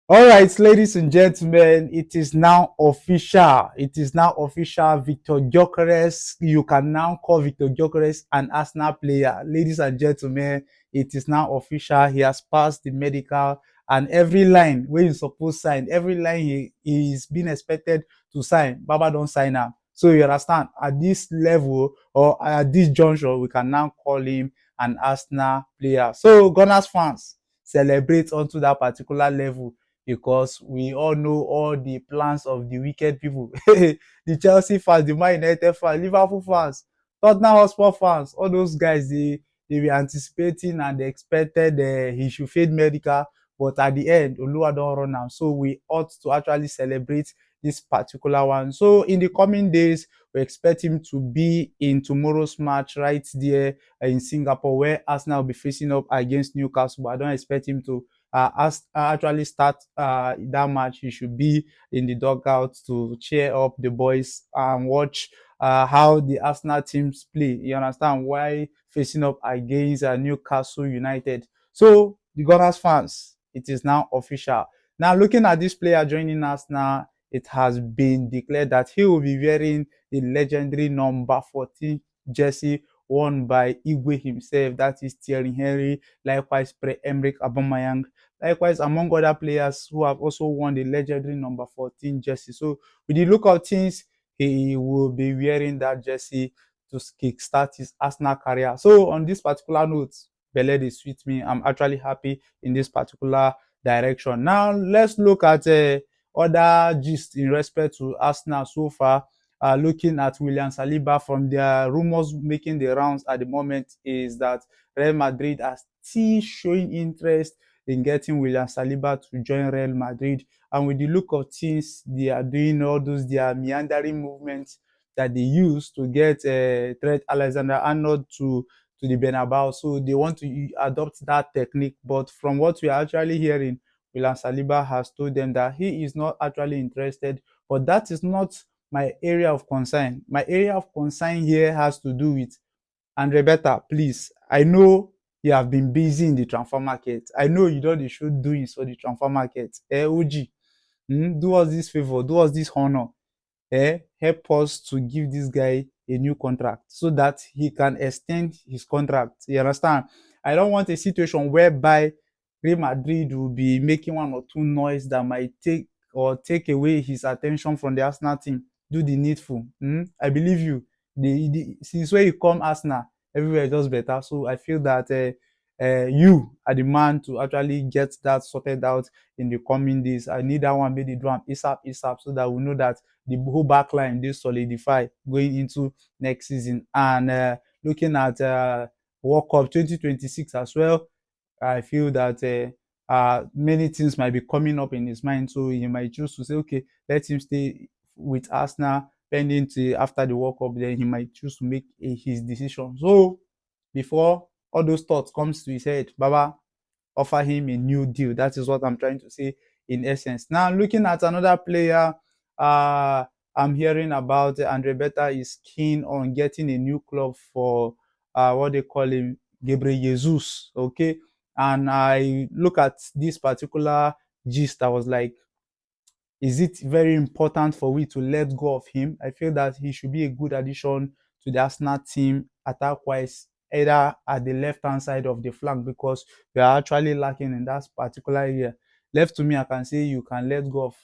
All right, ladies and gentlemen, it is now official. It is now official. Victor Gyokeres, you can now call Victor Gyokeres an Arsenal player. Ladies and gentlemen, it is now official. He has passed the medical, and every line where he's supposed to sign, every line he is being expected to sign, Baba don't sign am. So you understand, at this level or at this juncture, we can now call him an Arsenal player. So Gunners fans, celebrate onto that particular level because we all know all the plans of the wicked people. The Chelsea fans, the Man United fans, Liverpool fans, Tottenham Hotspur fans, all those guys, they were anticipating and they expected he should fade medical, but at the end, Oluwa don't run now. So we ought to actually celebrate this particular one. So in the coming days, we expect him to be in tomorrow's match right there in Singapore, where Arsenal will be facing up against Newcastle. But I don't expect him to actually start that match. He should be in the dugout to cheer up the boys and watch how the Arsenal teams play. You understand why facing up against Newcastle United. So the Gunners fans, it is now official. Now looking at this player joining us now, it has been declared that he will be wearing the legendary number 14 jersey worn by Igwe himself, that is Thierry Henry, likewise Emerick Aubameyang, likewise among other players who have also worn the legendary number 14 jersey. So with the look of things, he will be wearing that jersey to kickstart his Arsenal career. So on this particular note, Bele dey sweet me. I'm actually happy in this particular direction. Now let's look at other gist in respect to Arsenal so far. Looking at William Saliba, from their rumors making the rounds at the moment is that Real Madrid are still showing interest in getting William Saliba to join Real Madrid. And with the look of things, they are doing all those their meandering movements that they use to get Trent Alexander-Arnold to the Bernabeu. So they want to adopt that technique. But from what we are actually hearing, William Saliba has told them that he is not actually interested. But that is not my area of concern. My area of concern here has to do with Andre Beta. Please, I know you have been busy in the transfer market. I know you don't show doings for the transfer market. OG, do us this favor, do us this honor. Help us to give this guy a new contract so that he can extend his contract. You understand? I don't want a situation whereby Real Madrid will be making one or two noise that might take away his attention from the Arsenal team. Do the needful. I believe you. Since where you come Arsenal, everywhere is just better. So I feel that you are the man to actually get that sorted out in the coming days. I need that one made the drum ASAP, so that we know that the whole back line dey solidify going into next season. And looking at World Cup 2026 as well, I feel that many things might be coming up in his mind. So he might choose to say, okay, let him stay with Arsenal pending till after the World Cup. Then he might choose to make his decision. So before all those thoughts comes to his head, Baba, offer him a new deal. That is what I'm trying to say in essence. Now, looking at another player, I'm hearing about Andre Beta is keen on getting a new club for what they call him, Gabriel Jesus. Okay. And I look at this particular gist, I was like, is it very important for we to let go of him? I feel that he should be a good addition to the Arsenal team attack-wise, either at the left-hand side of the flank, because we are actually lacking in that particular area. Left to me, I can say you can let go of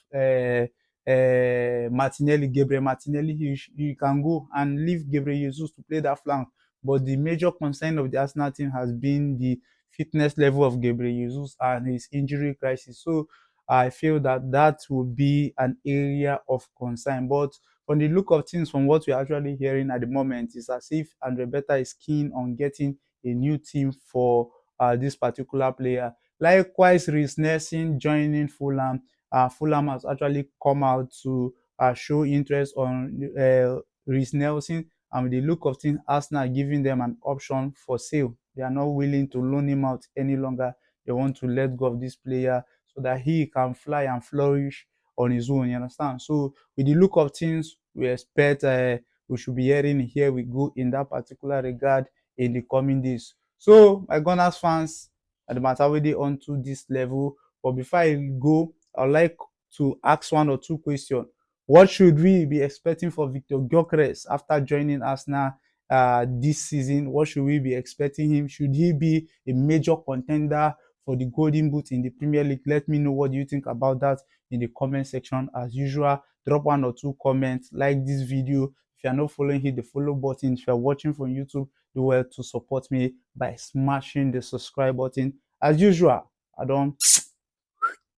Martinelli, Gabriel Martinelli. He can go and leave Gabriel Jesus to play that flank. But the major concern of the Arsenal team has been the fitness level of Gabriel Jesus and his injury crisis. So I feel that that will be an area of concern. But from the look of things, from what we're actually hearing at the moment, it's as if Andre Beta is keen on getting a new team for this particular player. Likewise, Reece Nelson joining Fulham. Fulham has actually come out to show interest on Reece Nelson. And with the look of things, Arsenal are giving them an option for sale. They are not willing to loan him out any longer. They want to let go of this player so that he can fly and flourish on his own. You understand? So with the look of things, we expect we should be hearing here we go in that particular regard in the coming days. So my Gunners fans, at the matter we dey on to this level. But before I go, I'd like to ask one or two questions. What should we be expecting for Victor Gyokeres after joining Arsenal this season? What should we be expecting him? Should he be a major contender for the Golden Boot in the Premier League? Let me know what you think about that in the comment section. As usual, drop one or two comments, like this video. If you're not following, hit the follow button. If you're watching from YouTube, do well to support me by smashing the subscribe button. As usual, I don't